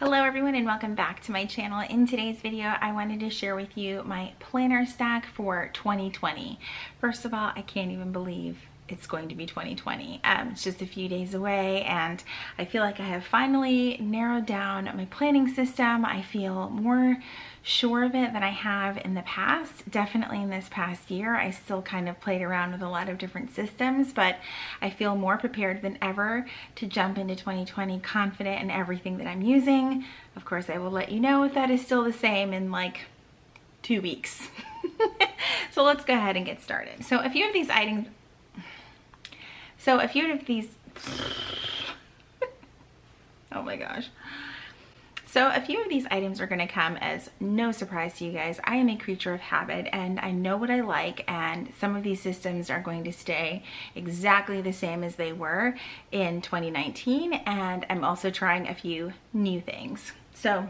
Hello everyone and welcome back to my channel. In today's video, I wanted to share with you my planner stack for 2020. First of all, I can't even believe it's going to be 2020. It's just a few days away and I feel like I have finally narrowed down my planning system. I feel more sure of it than I have in the past. Definitely in this past year, I still kind of played around with a lot of different systems, but I feel more prepared than ever to jump into 2020 confident in everything that I'm using. Of course, I will let you know if that is still the same in like 2 weeks. So let's go ahead and get started. So a few of these items, oh my gosh. So a few of these items are gonna come as no surprise to you guys. I am a creature of habit and I know what I like, and some of these systems are going to stay exactly the same as they were in 2019, and I'm also trying a few new things. So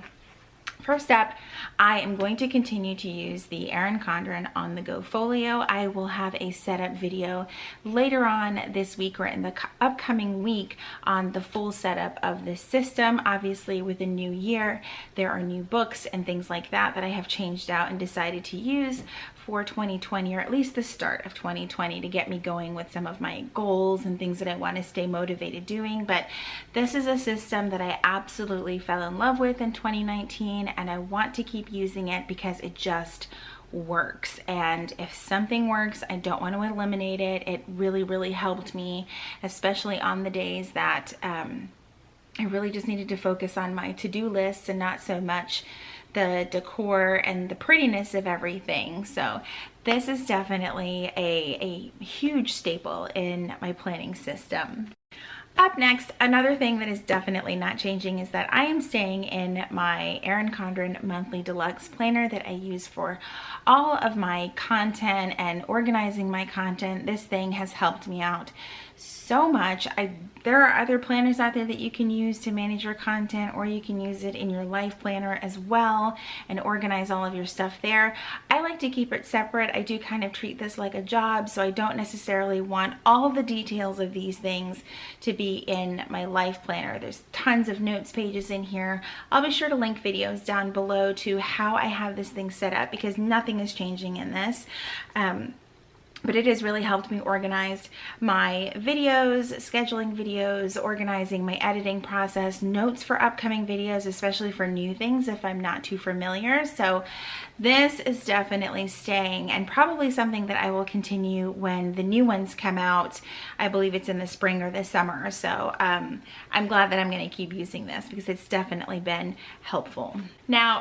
first up, I am going to continue to use the Erin Condren On The Go Folio. I will have a setup video later on this week or in the upcoming week on the full setup of this system. Obviously, with a new year, there are new books and things like that that I have changed out and decided to use for 2020, or at least the start of 2020, to get me going with some of my goals and things that I want to stay motivated doing. But this is a system that I absolutely fell in love with in 2019, and I want to keep using it because it just works. And if something works, I don't want to eliminate it. It really helped me, especially on the days that I really just needed to focus on my to-do lists and not so much the decor and the prettiness of everything. So this is definitely a huge staple in my planning system. Up next, another thing that is definitely not changing is that I am staying in my Erin Condren monthly deluxe planner that I use for all of my content and organizing my content. This thing has helped me out so much. There are other planners out there that you can use to manage your content, or you can use it in your life planner as well and organize all of your stuff there. I like to keep it separate. I do kind of treat this like a job, so I don't necessarily want all the details of these things to be in my life planner. There's tons of notes pages in here. I'll be sure to link videos down below to how I have this thing set up, because nothing is changing in this. But it has really helped me organize my videos, scheduling videos, organizing my editing process, notes for upcoming videos, especially for new things if I'm not too familiar. So this is definitely staying, and probably something that I will continue when the new ones come out. I believe it's in the spring or the summer. So I'm glad that I'm gonna keep using this because it's definitely been helpful. Now,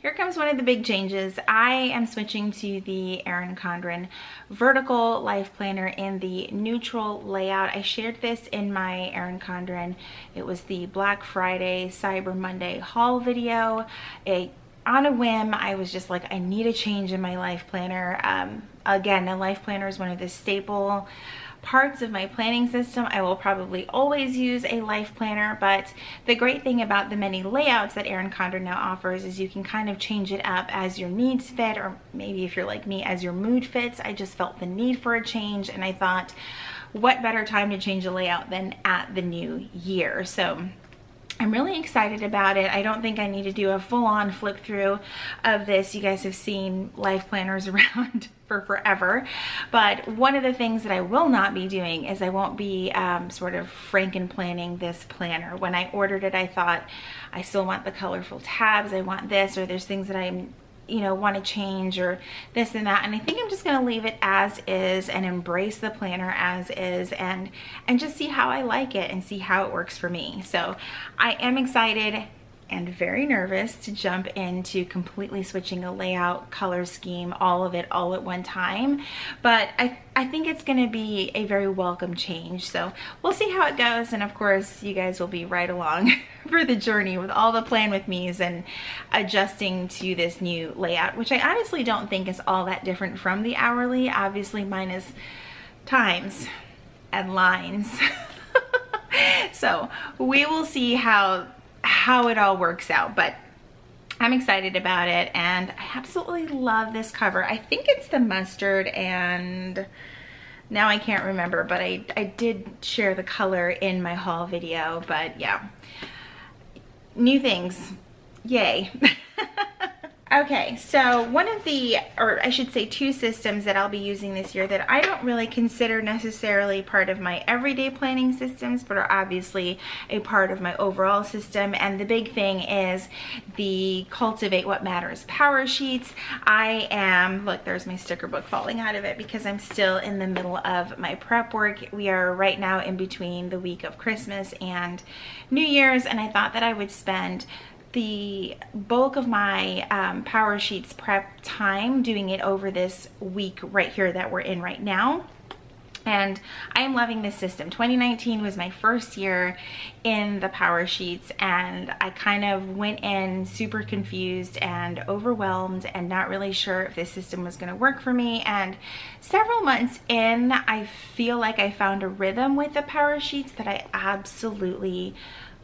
here comes one of the big changes. I am switching to the Erin Condren vertical life planner in the neutral layout. I shared this in my Erin Condren. It was the Black Friday, Cyber Monday haul video. On a whim, I was just like, I need a change in my life planner. Again, a life planner is one of the staple parts of my planning system. I will probably always use a life planner, but the great thing about the many layouts that Erin Condren now offers is you can kind of change it up as your needs fit, or maybe if you're like me, as your mood fits. I just felt the need for a change, and I thought, what better time to change a layout than at the new year? So I'm really excited about it. I don't think I need to do a full-on flip through of this. You guys have seen life planners around for forever, but one of the things that I will not be doing is I won't be sort of franken planning this planner. When I ordered it, I thought, I still want the colorful tabs, I want this, or there's things that I'm want to change, or this and that, and I think I'm just going to leave it as is and embrace the planner as is, and just see how I like it and see how it works for me. So I am excited and very nervous to jump into completely switching a layout, color scheme, all of it all at one time, but I think it's going to be a very welcome change. So we'll see how it goes, and of course you guys will be right along for the journey with all the plan with me's and adjusting to this new layout, which I honestly don't think is all that different from the hourly, obviously minus times and lines. So we will see how it all works out, but I'm excited about it, and I absolutely love this cover. I think it's the mustard, and now I can't remember, but I did share the color in my haul video. But yeah, new things, yay. Okay, so one of the, or I should say two systems that I'll be using this year that I don't really consider necessarily part of my everyday planning systems, but are obviously a part of my overall system. And the big thing is the Cultivate What Matters power sheets. I am, look, there's my sticker book falling out of it because I'm still in the middle of my prep work. We are right now in between the week of Christmas and New Year's, and I thought that I would spend the bulk of my power sheets prep time doing it over this week right here that we're in right now. And I am loving this system. 2019 was my first year in the power sheets, and I kind of went in super confused and overwhelmed and not really sure if this system was going to work for me. And several months in, I feel like I found a rhythm with the power sheets that I absolutely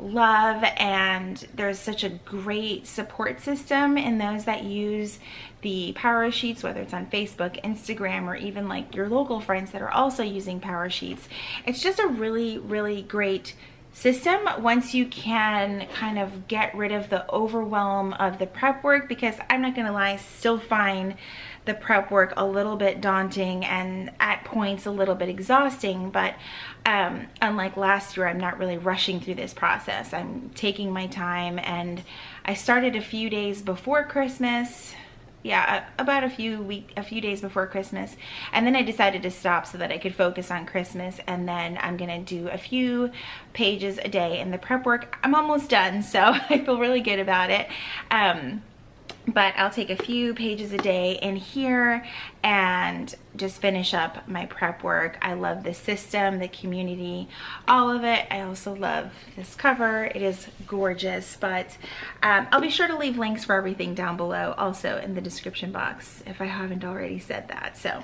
love, and there's such a great support system in those that use the power sheets, whether it's on Facebook, Instagram, or even like your local friends that are also using power sheets. It's just a really great system once you can kind of get rid of the overwhelm of the prep work, because I'm not gonna lie, I still find the prep work a little bit daunting and at points a little bit exhausting. But unlike last year, I'm not really rushing through this process. I'm taking my time, and I started a few days before Christmas. Yeah, about a few days before Christmas, and then I decided to stop so that I could focus on Christmas. And then I'm gonna do a few pages a day in the prep work. I'm almost done, so I feel really good about it. But I'll take a few pages a day in here and just finish up my prep work. I love the system, the community, all of it. I also love this cover. It is gorgeous, but I'll be sure to leave links for everything down below, also in the description box, if I haven't already said that. So,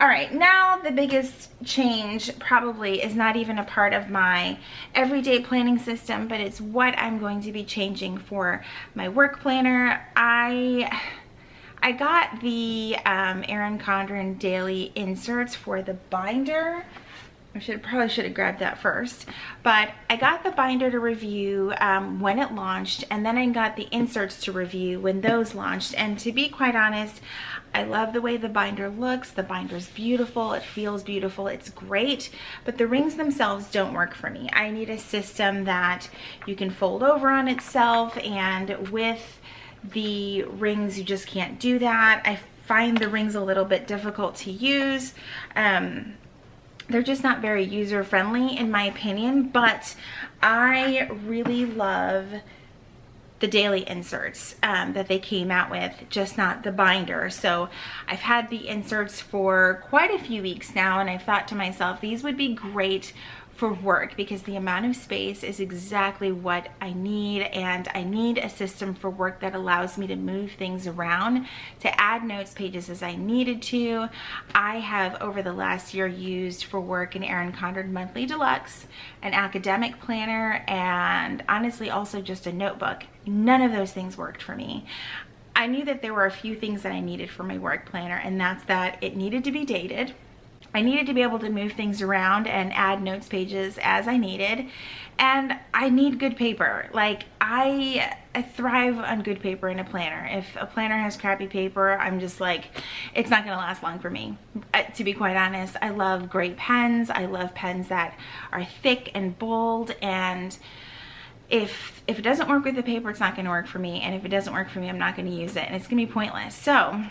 all right, now the biggest change probably is not even a part of my everyday planning system, but it's what I'm going to be changing for my work planner. I got the Erin Condren daily inserts for the binder. I probably should have grabbed that first, but I got the binder to review when it launched, and then I got the inserts to review when those launched. And to be quite honest, I love the way the binder looks. The binder's beautiful, it feels beautiful, it's great, but the rings themselves don't work for me. I need a system that you can fold over on itself, and with the rings you just can't do that. I find the rings a little bit difficult to use. They're just not very user-friendly in my opinion, but I really love the daily inserts that they came out with, just not the binder. So I've had the inserts for quite a few weeks now, and I've thought to myself, these would be great for work because the amount of space is exactly what I need, and I need a system for work that allows me to move things around, to add notes pages as I needed to. I have over the last year used for work an Erin Condren monthly Deluxe, an academic planner, and honestly also just a notebook. None of those things worked for me. I knew that there were a few things that I needed for my work planner, and that's that it needed to be dated. I needed to be able to move things around and add notes pages as I needed, and I need good paper. Like I thrive on good paper in a planner. If a planner has crappy paper, I'm just like, it's not gonna last long for me. To be quite honest, I love great pens. I love pens that are thick and bold, and if it doesn't work with the paper, it's not gonna work for me, and if it doesn't work for me, I'm not gonna use it, and it's gonna be pointless. So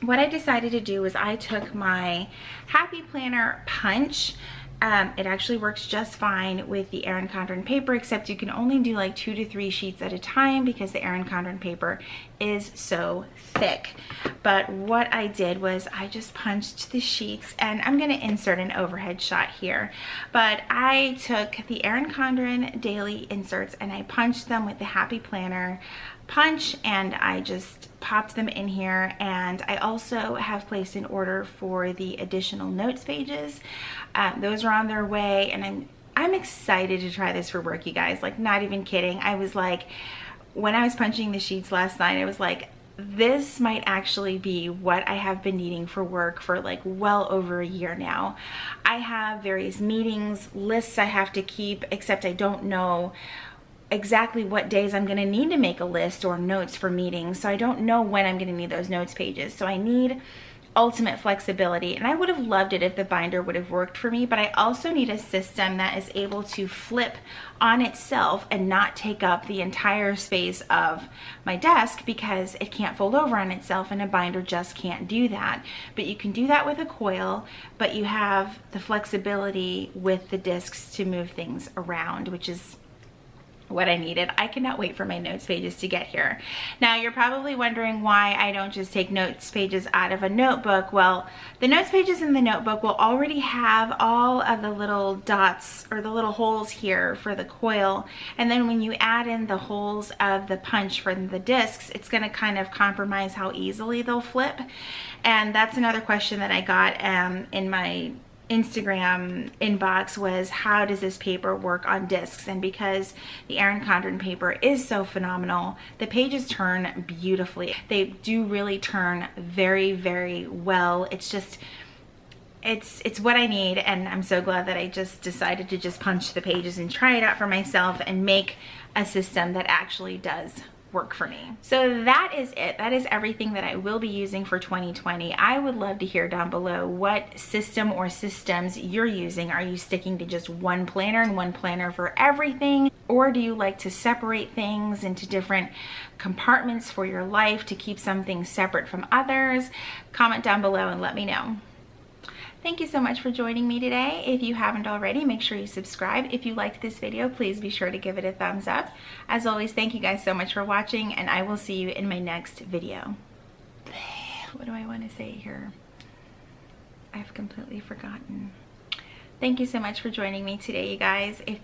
what I decided to do was I took my Happy Planner punch. It actually works just fine with the Erin Condren paper, except you can only do like 2 to 3 sheets at a time because the Erin Condren paper is so thick. But what I did was I just punched the sheets, and I'm gonna insert an overhead shot here, but I took the Erin Condren daily inserts and I punched them with the Happy Planner punch, and I just popped them in here. And I also have placed an order for the additional notes pages. Those are on their way, and I'm excited to try this for work, you guys. Like, not even kidding. I was like, when I was punching the sheets last night, I was like, this might actually be what I have been needing for work for like well over a year now. I have various meetings, lists I have to keep, except I don't know exactly what days I'm going to need to make a list or notes for meetings. So I don't know when I'm going to need those notes pages. So I need ultimate flexibility, and I would have loved it if the binder would have worked for me, but I also need a system that is able to flip on itself and not take up the entire space of my desk, because it can't fold over on itself and a binder just can't do that. But you can do that with a coil, but you have the flexibility with the discs to move things around, which is what I needed. I cannot wait for my notes pages to get here. Now you're probably wondering why I don't just take notes pages out of a notebook. Well, the notes pages in the notebook will already have all of the little dots or the little holes here for the coil, and then when you add in the holes of the punch for the discs, it's going to kind of compromise how easily they'll flip. And that's another question that I got in my Instagram inbox, was how does this paper work on discs? And because the Erin Condren paper is so phenomenal, the pages turn beautifully. They do really turn very, very well. It's just, it's what I need, and I'm so glad that I just decided to just punch the pages and try it out for myself and make a system that actually does work for me. So that is it. That is everything that I will be using for 2020. I would love to hear down below what system or systems you're using. Are you sticking to just one planner and one planner for everything? Or do you like to separate things into different compartments for your life to keep some things separate from others? Comment down below and let me know. Thank you so much for joining me today. If you haven't already, make sure you subscribe. If you liked this video, please be sure to give it a thumbs up. As always, thank you guys so much for watching, and I will see you in my next video. What do I want to say here? I've completely forgotten. Thank you so much for joining me today, you guys. If